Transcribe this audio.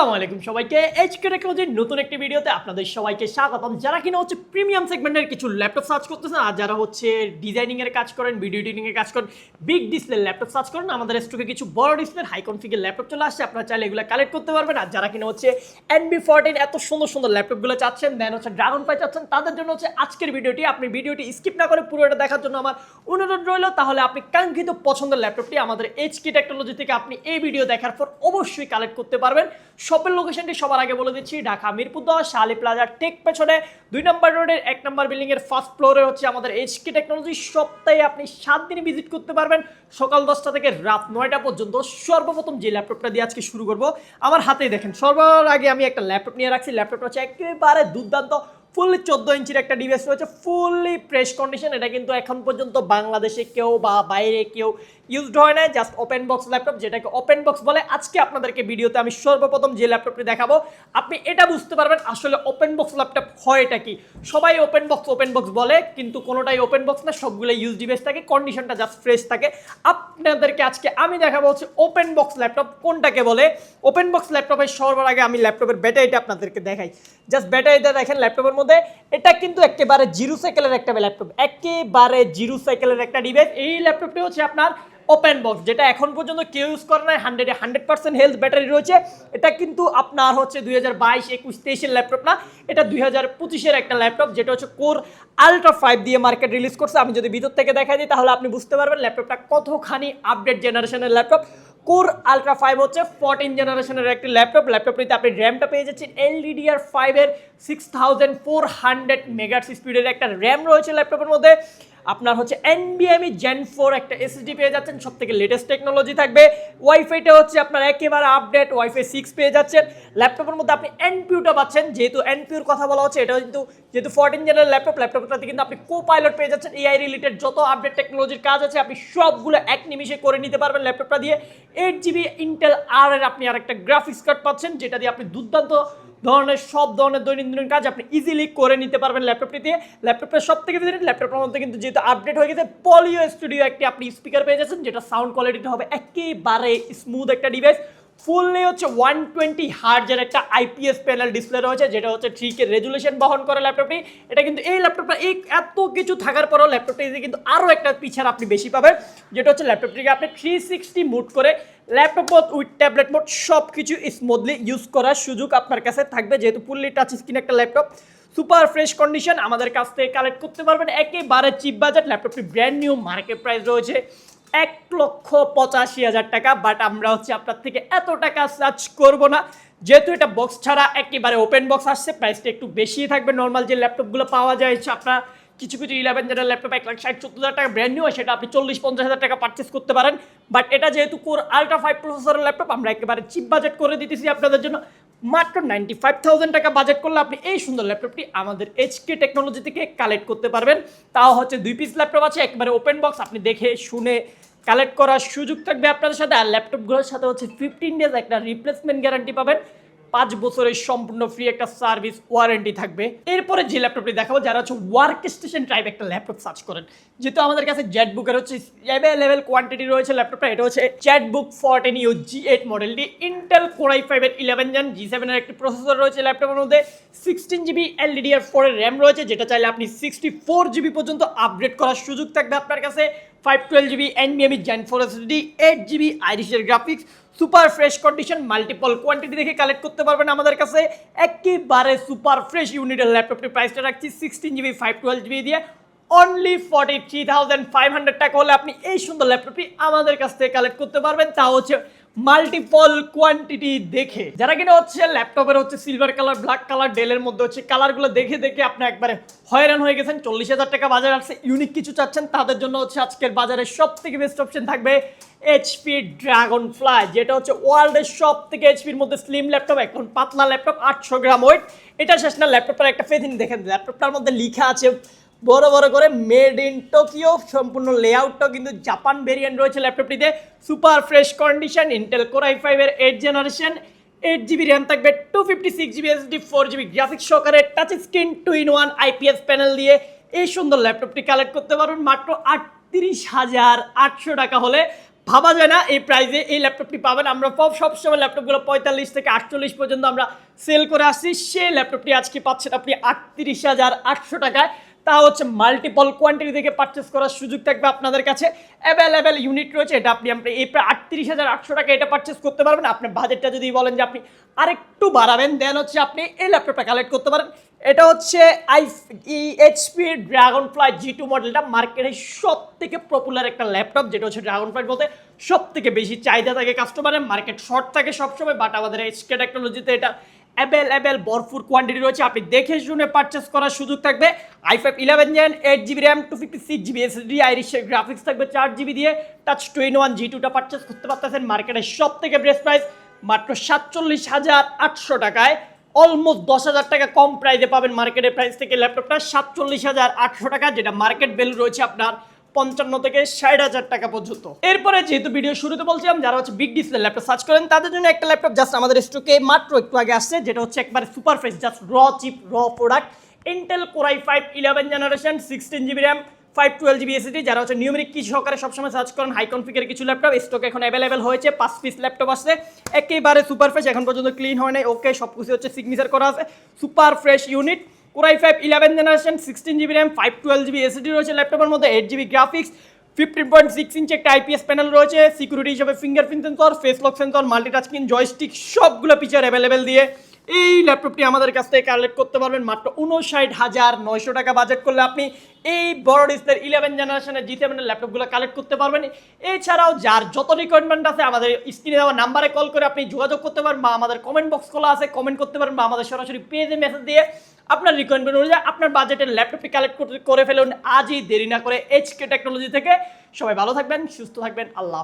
আসসালামু আলাইকুম সবাইকে এইচকে টেকনোলজির নতুন একটি ভিডিওতে আপনাদের সবাইকে স্বাগতম। যারা কিনা হচ্ছে প্রিমিয়াম সেগমেন্টের কিছু ল্যাপটপ সার্চ করতেছেন আর যারা হচ্ছে ডিজাইনিং এর কাজ করেন, ভিডিও এডিটিং এর কাজ করেন, বিগ ডিসপ্লে ল্যাপটপ সার্চ করেন, আমাদের স্টকে কিছু বড় ডিসপ্লে হাই কনফিগের ল্যাপটপ চলে আসছে, আপনারা চাইলে এগুলো কালেক্ট করতে পারবেন। আর যারা কিনা হচ্ছে NB14 এত সুন্দর সুন্দর ল্যাপটপগুলো চাচ্ছেন, দেন হচ্ছে ড্রাগন ফ্লাই চাচ্ছেন, তাদের জন্য হচ্ছে আজকের ভিডিওটি। আপনি ভিডিওটি স্কিপ না করে পুরোটা দেখার জন্য আমার অনুরোধ রইল। তাহলে আপনি কাঙ্ক্ষিত পছন্দের ল্যাপটপটি আমাদের এইচকে টেকনোলজি থেকে আপনি এই ভিডিও দেখার পর অবশ্যই কালেক্ট করতে পারবেন। শপের লোকেশনটি সবার আগে বলে দিচ্ছি, ঢাকা মিরপুর 10 শালি প্লাজা ঠিক পেছনে 2 নম্বর রোডের 1 নম্বর বিল্ডিং এর ফার্স্ট ফ্লোরে হচ্ছে আমাদের এইচকে টেকনোলজি। সপ্তাহে আপনি 7 দিন ভিজিট করতে পারবেন, সকাল 10টা থেকে রাত 9টা পর্যন্ত। সর্বপ্রথম যে ল্যাপটপটা দিয়ে আজকে শুরু করব, আমার হাতেই দেখেন। সবার আগে আমি একটা ল্যাপটপ নিয়ে রাখছি। ল্যাপটপটা হচ্ছে একেবারে দুর্দান্ত, ফুললি 14 ইঞ্চির একটা ডিভাইস রয়েছে, ফুললি ফ্রেশ কন্ডিশন। এটা কিন্তু এখন পর্যন্ত বাংলাদেশে কেউ বা বাইরে কেউ ইউজড হয় না, জাস্ট ওপেন বক্স ল্যাপটপ, যেটাকে ওপেন বক্স বলে। আজকে আপনাদেরকে ভিডিওতে আমি সর্বপ্রথম যে ল্যাপটপটি দেখাবো, আপনি এটা বুঝতে পারবেন আসলে ওপেন বক্স ল্যাপটপ হয় এটা কি। সবাই ওপেন বক্স বলে, কিন্তু কোনোটাই ওপেন বক্স না, সবগুলো ইউজ ডিভাইস থাকে, কন্ডিশনটা জাস্ট ফ্রেশ থাকে। আপনাদেরকে আজকে আমি দেখাবো হচ্ছে ওপেন বক্স ল্যাপটপ কোনটাকে বলে। ওপেন বক্স ল্যাপটপের সবার আগে আমি ল্যাপটপের ব্যাটারিটা আপনাদেরকে দেখাই। জাস্ট ব্যাটারিটা দেখেন ল্যাপটপের মধ্যে। এটা কিন্তু একেবারে জিরো সাইকেলের একটা ল্যাপটপ, একেবারে জিরো সাইকেলের একটা ডিভাইস। এই ল্যাপটপটি হচ্ছে আপনার ওপেন বক্স, যেটা এখন পর্যন্ত কেউ ইউজ করে না। 100% হেলথ ব্যাটারি রয়েছে। এটা কিন্তু আপনার হচ্ছে 2022, 21, 23-এর ল্যাপটপ না, এটা 2025-এর একটা ল্যাপটপ, যেটা হচ্ছে কোর আলট্রা 5 দিয়ে মার্কেট রিলিজ করছে। আমি যদি ভিতর থেকে দেখা দিই তাহলে আপনি বুঝতে পারবেন ল্যাপটপটা কতখানি আপডেট জেনারেশনের ল্যাপটপ। কোর আলট্রা 5 হচ্ছে 14 জেনারেশনের একটি ল্যাপটপ। ল্যাপটপটিতে আপনি র্যামটা পেয়ে যাচ্ছেন LDDR5 এর 6400 মেগাহার্টজ স্পিডের একটা র্যাম রয়েছে ল্যাপটপের মধ্যে। আপনার হচ্ছে NVMe Gen 4 একটা SSD পেয়ে যাচ্ছেন, সব থেকে লেটেস্ট টেকনোলজি থাকবে। ওয়াইফাইটা হচ্ছে আপনার একেবারে আপডেট, ওয়াইফাই 6 পেয়ে যাচ্ছেন। ল্যাপটপের মধ্যে আপনি NPU-টা পাচ্ছেন, যেহেতু NPU-র কথা বলা হচ্ছে, এটা কিন্তু যেহেতু 14 জেনারেল ল্যাপটপ, ল্যাপটপটাতে কিন্তু আপনি কো-পাইলট পেয়ে যাচ্ছেন। AI রিলেটেড যত আপডেট টেকনোলজির কাজ আছে আপনি সবগুলো এক নিমিষে করে নিতে পারবেন ল্যাপটপটা দিয়ে। 8GB Intel R এর আপনি আরেকটা গ্রাফিক্স কার্ড পাচ্ছেন, যেটা দিয়ে আপনি দুর্দান্ত সব ধরনের দৈনন্দিন কাজ আপনি ইজিলি করে নিতে পারবেন ল্যাপটপটি দিয়ে। ল্যাপটপের সব থেকে বেশি ল্যাপটপের মধ্যে কিন্তু যেহেতু আপডেট হয়ে গেছে, পলিও স্টুডিও একটি আপনি স্পিকার পেয়ে যাচ্ছেন, যেটা সাউন্ড কোয়ালিটিটা হবে একেবারে স্মুথ একটা ডিভাইস। ফুললি হচ্ছে 120 হার্জের একটা IPS প্যানেল ডিসপ্লে রয়েছে, যেটা হচ্ছে 3K রেজুলেশন বহন করে ল্যাপটপটি। এটা কিন্তু এই ল্যাপটপটা এত কিছু থাকার পরেও ল্যাপটপটি কিন্তু আরও একটা ফিচার আপনি বেশি পাবেন, যেটা হচ্ছে ল্যাপটপটিকে আপনি 360 মুড করে laptop mode with tablet mode সব কিছু স্মুথলি ইউজ করার সুযোগ আপনার কাছে থাকবে। যেহেতু ফুললি টাচ স্ক্রিন একটা ল্যাপটপ, সুপার ফ্রেশ কন্ডিশন, আমাদের কাছ থেকে কালেক্ট করতে পারবেন একেবারে চিপ বাজেট। ল্যাপটপটি ব্র্যান্ড নিউ, মার্কেট প্রাইস রয়েছে 1,85,000 টাকা। বাট আমরা হচ্ছে আপনার থেকে এত টাকা চার্জ করব না, যেহেতু এটা বক্স ছাড়া একেবারে ওপেন বক্স আসছে, প্রাইসটা একটু বেশিই থাকবে। নর্মাল যে ল্যাপটপগুলো পাওয়া যায় হচ্ছে আপনার কিছু 11 জেনারেল ল্যাপটপ 1,60,70,000 টাকা ব্র্যান্ড নিউ, সেটা আপনি 40-50,000 টাকা পারচেস করতে পারেন। বাট এটা যেহেতু কোর আলট্রা 5 প্রসেসরের ল্যাপটপ, আমরা একেবারে চিপ বাজেট করে দিতেছি আপনাদের জন্য। মাত্র 95,000 টাকা বাজেট করলে আপনি এই সুন্দর ল্যাপটপটি আমাদের এইচকে টেকনোলজি থেকে কালেক্ট করতে পারবেন। তাও হচ্ছে 2 পিস ল্যাপটপ আছে, একবারে ওপেন বক্স, আপনি দেখে শুনে কালেক্ট করার সুযোগ থাকবে আপনাদের সাথে। আর ল্যাপটপগুলোর সাথে হচ্ছে 15 ডেজ একটা রিপ্লেসমেন্ট গ্যারান্টি পাবেন, 5 বছরের সম্পূর্ণ ফ্রি একটা সার্ভিস ওয়ারেন্টি থাকবে। এরপরে যে ল্যাপটপটি দেখাবো, যারা হচ্ছে ওয়ার্ক স্টেশন টাইপ একটা ল্যাপটপ সার্চ করেন, যেহেতু আমাদের কাছে জেটবুকের হচ্ছে অ্যাভেলেবেল কোয়ান্টিটি রয়েছে ল্যাপটপটা। এটা হচ্ছে জেটবুক 14U G8 মডেলটি, ইন্টেল কোর i5 এর 11 জেন G7 এর একটি প্রসেসর রয়েছে ল্যাপটপের মধ্যে। 16GB LDDR4 এর র্যাম রয়েছে, যেটা চাইলে আপনি 64GB পর্যন্ত আপগ্রেড করার সুযোগ থাকবে আপনার কাছে। 512GB NVMe Gen 4 SSD, 8GB আইরিশের graphics, super fresh condition, multiple quantity দেখে কালেক্ট করতে পারবেন আমাদের কাছে। একেবারে সুপার ফ্রেশ ইউনিটের ল্যাপটপটির প্রাইসটা রাখছি 16GB 512GB দিয়ে অনলি 43,500 টাকা হলে আপনি এই সুন্দর ল্যাপটপটি আমাদের কাছ থেকে কালেক্ট করতে পারবেন, তা হচ্ছে মাল্টিপল কোয়ান্টিটি দেখে। যারা কিনা হচ্ছে ল্যাপটপের হচ্ছে সিলভার কালার, ব্ল্যাক কালার, ডেলের মধ্যে হচ্ছে কালারগুলো দেখে দেখে আপনি একবারে হয়রান হয়ে গেছেন, 40,000 টাকা বাজার আসছে, ইউনিক কিছু চাচ্ছেন, তাদের জন্য হচ্ছে আজকের বাজারে সব থেকে বেস্ট অপশন থাকবে HP ড্রাগন ফ্লাই, যেটা হচ্ছে ওয়ার্ল্ডের সব থেকে HPর মধ্যে স্লিম ল্যাপটপ, এখন পাতলা ল্যাপটপ, 800 গ্রাম ওয়েট। এটা শেষ না, ল্যাপটপটার একটা ফেথিং দেখেন, ল্যাপটপটার মধ্যে লেখা আছে বড় বড় করে মেড ইন টোকিও। সম্পূর্ণ লেআউটটাও কিন্তু জাপান ভেরিয়েন্ট রয়েছে ল্যাপটপটিতে। Super fresh condition, Intel core i5 এর 8 জেনারেশন, 8GB র্যাম থাকবে, 256GB SSD, 4GB গ্রাফিক্স সহকারে, touch screen, 2-in-1 IPS panel দিয়ে এই সুন্দর ল্যাপটপটি কালেক্ট করতে পারবেন মাত্র 38,800 টাকা হলে। ভাবা যায় না এই প্রাইসে এই ল্যাপটপটি পাবেন। আমরা সবসময় ল্যাপটপগুলো 45 থেকে 48 পর্যন্ত আমরা সেল করে আসছি। সেই ল্যাপটপটি আজকে পাচ্ছেন আপনি 38,800 টাকায়। তা হচ্ছে মাল্টিপল কোয়ান্টিটি থেকে পারচেস করার সুযোগ থাকবে আপনাদের কাছে। অ্যাভেলেবেল ইউনিট রয়েছে, এটা আপনি এই প্রায় 38,800 টাকা এটা পারচেস করতে পারবেন। আপনার বাজেটটা যদি বলেন যে আপনি আরেকটু বাড়াবেন, দেন হচ্ছে আপনি এই ল্যাপটপটা কালেক্ট করতে পারেন। এটা হচ্ছে এইচপি ড্রাগন ফ্লাই G2 মডেলটা, মার্কেটের সব থেকে পপুলার একটা ল্যাপটপ, যেটা হচ্ছে ড্রাগন ফ্লাই বলতে সব থেকে বেশি চাহিদা থাকে কাস্টমারের, মার্কেট শর্ট থাকে সবসময়, বাট আমাদের এইচকে টেকনোলজিতে এটা অ্যাভেলেবেল ভরপুর কোয়ান্টিটি রয়েছে। আপনি দেখে শুনে পারচেস করার সুযোগ থাকবে। i5 11 gen 8GB RAM 256GB SSD আইরিশের গ্রাফিক্স থাকবে 4GB দিয়ে, টাচ 2-in-1 G2টা পারচেস করতে পারতেছেন মার্কেটের সব থেকে বেস্ট প্রাইস মাত্র 47,800 টাকায়। অলমোস্ট 10,000 টাকা কম প্রাইসে পাবেন মার্কেটের প্রাইস থেকে ল্যাপটপটা 47,800 টাকা, যেটা মার্কেট ভ্যালু রয়েছে আপনার 55 থেকে 60,000 টাকা পর্যন্ত। এরপরে যেহেতু ভিডিও শুরুতে বলছিলাম যারা হচ্ছে বিগ ডিসপ্লে ল্যাপটপ সার্চ করেন তাদের জন্য একটা ল্যাপটপ জাস্ট আমাদের স্টকে মাত্র একটু আগে আসছে, যেটা হচ্ছে একবারে super fresh, just cheap product. Intel Core i5 11 generation 16GB RAM 512GB SSD, যারা হচ্ছে নিউমেরিক কি সহকারে সবসময় সার্চ করেন হাই কনফিগারের কিছু ল্যাপটপ স্টকে এখন অ্যাভেলেবেল হয়েছে। 5 পিস ল্যাপটপ আসছে, একেবারে সুপার ফ্রেশ, এখন পর্যন্ত ক্লিন হয় নাই, ওকে সব কিছু হচ্ছে সিগনেচার করা আছে, super fresh unit. Core i5 11 generation 16GB RAM 512GB SSD রয়েছে ল্যাপটপের মধ্যে, 8GB গ্রাফিক্স, 15.6 ইঞ্চি একটা IPS প্যানেল রয়েছে, সিকিউরিটি হিসেবে fingerprint sensor, face lock sensor, multitasking joystick সবগুলো ফিচার অ্যাভেলেবেল দিয়ে এই ল্যাপটপটি আমাদের কাছ থেকে কালেক্ট করতে পারবেন মাত্র 59,900 টাকা বাজেট করলে আপনি এই বড় ডিসপ্লের 11 জেনারেশনের G7 এর ল্যাপটপগুলো কালেক্ট করতে পারবেন। এছাড়াও যার যত রিকোয়ারমেন্ট আছে আমাদের স্ক্রিনে দেওয়া নাম্বারে কল করে আপনি যোগাযোগ করতে পারেন, বা আমাদের কমেন্ট বক্স খোলা আছে, কমেন্ট করতে পারেন, বা আমাদের সরাসরি পেজে মেসেজ দিয়ে আপনার রিকোয়ারমেন্ট অনুযায়ী আপনার বাজেটের ল্যাপটপটি কালেক্ট করে ফেলুন আজই, দেরি না করে এইচকে টেকনোলজি থেকে। সবাই ভালো থাকবেন, সুস্থ থাকবেন, আল্লাহ হাফেজ।